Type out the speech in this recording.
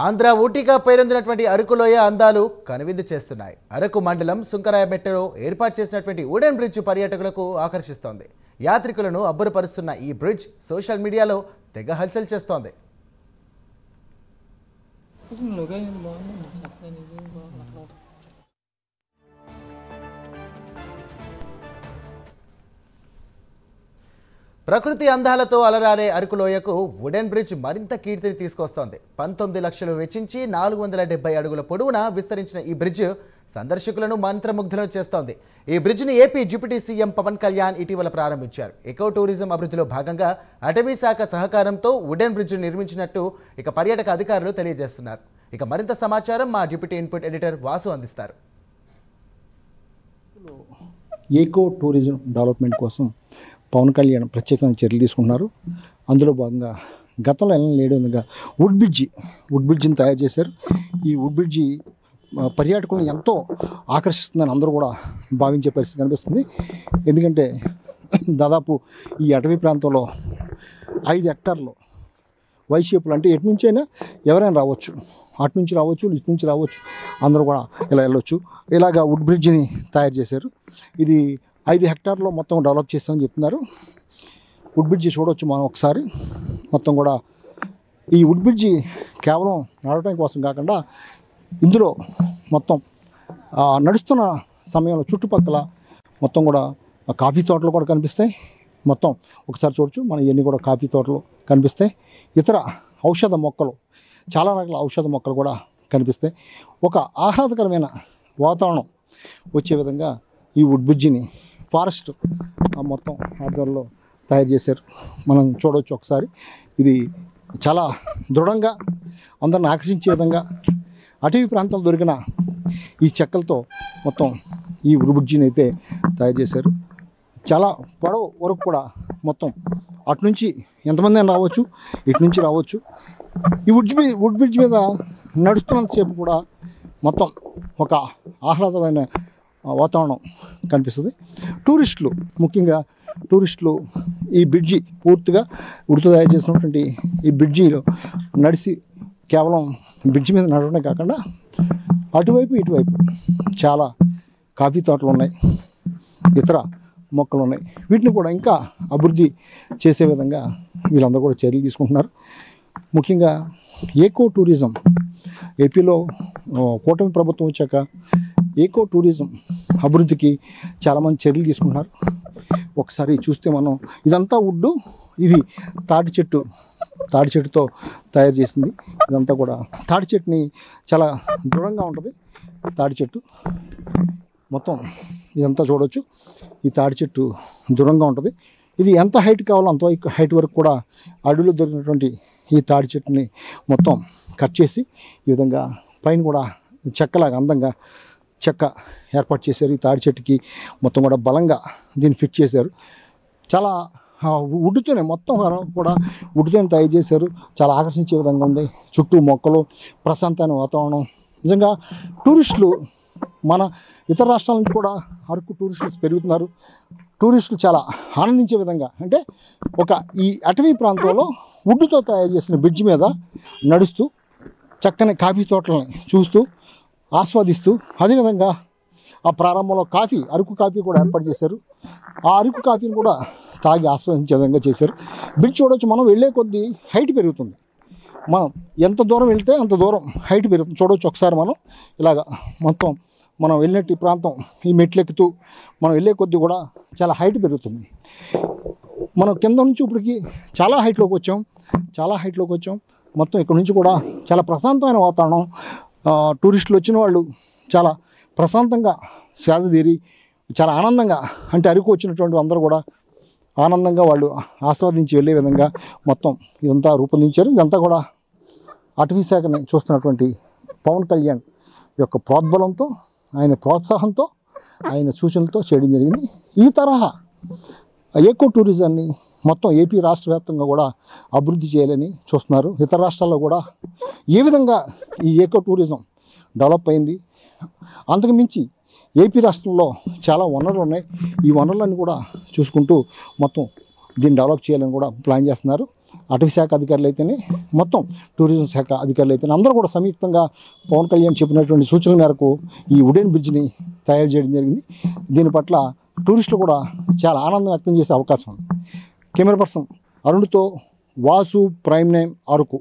ఆంధ్ర ఊటీగా పేరొందినటువంటి అరకులోయ అందాలు కనువిందు చేస్తున్నాయి. అరకు మండలం సుంకరాయమెట్టలో ఏర్పాటు చేసినటువంటి వుడెన్ బ్రిడ్జ్ పర్యాటకులకు ఆకర్షిస్తోంది. యాత్రికులను అబ్బురపరుస్తున్న ఈ బ్రిడ్జ్ సోషల్ మీడియాలో తెగ హల్చల్ చేస్తోంది. ప్రకృతి అందాలతో అలరారే అరకులోయకు వుడెన్ బ్రిడ్జ్ మరింత కీర్తిని తీసుకొస్తోంది. 19 లక్షలు వెచ్చించి 470 అడుగుల పొడవున విస్తరించిన ఈ బ్రిడ్జ్ సందర్శకులను మంత్రముగ్ధులను చేస్తోంది. ఈ బ్రిడ్జ్ని AP deputy CM Pawan Kalyan ఇటీవల ప్రారంభించారు. ఎకో టూరిజం అభివృద్ధిలో భాగంగా అటవీ శాఖ సహకారంతో వుడెన్ బ్రిడ్జ్ నిర్మించినట్టు పర్యాటక అధికారులు తెలియజేస్తున్నారు. మరింత సమాచారం మా డిప్యూటీ ఇన్పుట్ ఎడిటర్ వాసు అందిస్తారు. ఏకో టూరిజం డెవలప్మెంట్ కోసం పవన్ కళ్యాణ్ ప్రత్యేకమైన చర్యలు తీసుకుంటున్నారు. అందులో భాగంగా గతంలో ఎలా లేడు విధంగా వుడ్ బ్రిడ్జిని తయారు చేశారు. ఈ వుడ్ బ్రిడ్జి పర్యాటకులను ఎంతో ఆకర్షిస్తుందని అందరూ కూడా భావించే పరిస్థితి కనిపిస్తుంది. ఎందుకంటే దాదాపు ఈ అటవీ ప్రాంతంలో 5 హెక్టార్లు వైషేపులు, అంటే ఎటు నుంచి అయినా ఎవరైనా రావచ్చు, అటు నుంచి రావచ్చు, ఇటు నుంచి రావచ్చు, అందరూ కూడా ఇలా వెళ్ళొచ్చు. ఇలాగా వుడ్ బ్రిడ్జిని తయారు చేశారు. ఇది 5 హెక్టార్లో మొత్తం డెవలప్ చేస్తామని చెప్తున్నారు. వుడ్ బ్రిడ్జి చూడవచ్చు మనం ఒకసారి. మొత్తం కూడా ఈ వుడ్ బ్రిడ్జి కేవలం నడవడం కోసం కాకుండా ఇందులో మొత్తం నడుస్తున్న సమయంలో చుట్టుపక్కల మొత్తం కూడా కాఫీ తోటలు కూడా కనిపిస్తాయి. మొత్తం ఒకసారి చూడవచ్చు మనం, ఇవన్నీ కూడా కాఫీ తోటలు కనిపిస్తాయి. ఇతర ఔషధ మొక్కలు, చాలా రకాల ఔషధ మొక్కలు కూడా కనిపిస్తాయి. ఒక ఆహ్లాదకరమైన వాతావరణం వచ్చే విధంగా ఈ వుడ్ బ్రిడ్జిని ఫారెస్ట్ మొత్తం ఆధ్వర్యంలో తయారు చేశారు. మనం చూడవచ్చు ఒకసారి. ఇది చాలా దృఢంగా అందరిని ఆకర్షించే విధంగా అటవీ ప్రాంతంలో దొరికిన ఈ చెక్కలతో మొత్తం ఈ వుడ్ బ్రిడ్జిని అయితే తయారు చేశారు. చాలా పొడవు వరకు కూడా మొత్తం అటు నుంచి ఎంతమంది అయినా రావచ్చు, ఇటు నుంచి రావచ్చు. ఈ వుడ్ బ్రిడ్జ్ మీద నడుస్తున్నంతసేపు కూడా మొత్తం ఒక ఆహ్లాదమైన వాతావరణం కనిపిస్తుంది. టూరిస్టులు, ముఖ్యంగా టూరిస్టులు ఈ బ్రిడ్జి పూర్తిగా ఉడితో తయారు చేసినటువంటి ఈ బ్రిడ్జిలో నడిచి కేవలం బ్రిడ్జి మీద నడవడమే కాకుండా అటువైపు ఇటువైపు చాలా కాఫీ తోటలు ఉన్నాయి, ఇతర మొక్కలు ఉన్నాయి. వీటిని కూడా ఇంకా అభివృద్ధి చేసే విధంగా వీళ్ళందరూ కూడా చర్యలు తీసుకుంటున్నారు. ముఖ్యంగా ఏకో టూరిజం ఏపీలో కూటమి ప్రభుత్వం వచ్చాక ఏకో టూరిజం అభివృద్ధికి చాలామంది చర్యలు తీసుకుంటున్నారు. ఒకసారి చూస్తే మనం, ఇదంతా వుడ్డు, ఇది తాటి చెట్టుతో తయారు చేసింది. ఇదంతా కూడా తాటి చెట్టుని చాలా దృఢంగా ఉంటుంది. తాటి చెట్టు మొత్తం ఇదంతా చూడవచ్చు. ఈ తాటి చెట్టు దృఢంగా ఉంటుంది. ఇది ఎంత హైట్ కావాలో అంత హైట్ వరకు కూడా అడవిలో దొరికినటువంటి ఈ తాటి చెట్టుని మొత్తం కట్ చేసి ఈ విధంగా పైన కూడా చెక్కలాగా అందంగా చెక్క ఏర్పాటు చేశారు. ఈ తాడి చెట్టుకి మొత్తం కూడా బలంగా దీన్ని ఫిట్ చేశారు. చాలా వుడ్తోనే మొత్తం కూడా వుడ్తోనే తయారు చేశారు. చాలా ఆకర్షించే విధంగా ఉంది. చుట్టూ మొక్కలు, ప్రశాంతమైన వాతావరణం. నిజంగా టూరిస్టులు మన ఇతర రాష్ట్రాల నుంచి కూడా అరకు టూరిస్టులు పెరుగుతున్నారు. టూరిస్టులు చాలా ఆనందించే విధంగా, అంటే ఈ అటవీ ప్రాంతంలో వుడ్తో తయారు చేసిన బ్రిడ్జ్ మీద నడుస్తూ చక్కని కాఫీ తోటలని చూస్తూ ఆస్వాదిస్తూ, అదేవిధంగా ఆ ప్రారంభంలో అరకు కాఫీ కూడా ఏర్పాటు చేశారు. ఆ అరకు కాఫీని కూడా తాగి ఆస్వాదించే విధంగా చేశారు. బ్రిడ్జ్ చూడవచ్చు మనం, వెళ్ళే కొద్దీ హైట్ పెరుగుతుంది. మనం ఎంత దూరం వెళ్తే అంత దూరం హైట్ పెరుగుతుంది. చూడవచ్చు ఒకసారి మనం. ఇలాగా మొత్తం మనం వెళ్ళినట్టు ఈ ప్రాంతం, ఈ మెట్లెక్కుతూ మనం వెళ్ళే కొద్దీ కూడా చాలా హైట్ పెరుగుతుంది. మనం కింద నుంచి ఇప్పటికి చాలా హైట్లోకి వచ్చాం. మొత్తం ఇక్కడ నుంచి కూడా చాలా ప్రశాంతమైన వాతావరణం. టూరిస్టులు వచ్చిన వాళ్ళు చాలా ప్రశాంతంగా సేద తీరి చాలా ఆనందంగా, అంటే అరకు వచ్చినటువంటి అందరూ కూడా ఆనందంగా వాళ్ళు ఆస్వాదించి వెళ్ళే విధంగా మొత్తం ఇదంతా రూపొందించారు. ఇదంతా కూడా అటవీ శాఖని చూస్తున్నటువంటి పవన్ కళ్యాణ్ యొక్క ప్రోద్బలంతో, ఆయన ప్రోత్సాహంతో, ఆయన సూచనలతో చేయడం జరిగింది. ఈ తరహా ఏకో టూరిజాన్ని మొత్తం ఏపీ రాష్ట్ర వ్యాప్తంగా కూడా అభివృద్ధి చేయాలని చూస్తున్నారు. ఇతర రాష్ట్రాల్లో కూడా ఏ విధంగా ఈ ఏకో టూరిజం డెవలప్ అయింది, అంతకు మించి ఏపీ రాష్ట్రంలో చాలా వనరులు ఉన్నాయి. ఈ వనరులన్నీ కూడా చూసుకుంటూ మొత్తం దీన్ని డెవలప్ చేయాలని కూడా ప్లాన్ చేస్తున్నారు. అటవీ శాఖ అధికారులు అయితేనే, మొత్తం టూరిజం శాఖ అధికారులు అయితేనే అందరూ కూడా సంయుక్తంగా పవన్ కళ్యాణ్ చెప్పినటువంటి సూచనల మేరకు ఈ వుడెన్ బ్రిడ్జ్ని తయారు చేయడం జరిగింది. దీని పట్ల టూరిస్టులు కూడా చాలా ఆనందం వ్యక్తం చేసే అవకాశం ఉంది. కెమెరా పర్సన్ అరుణ్తో వాసు, ప్రైమ్9 అరకు.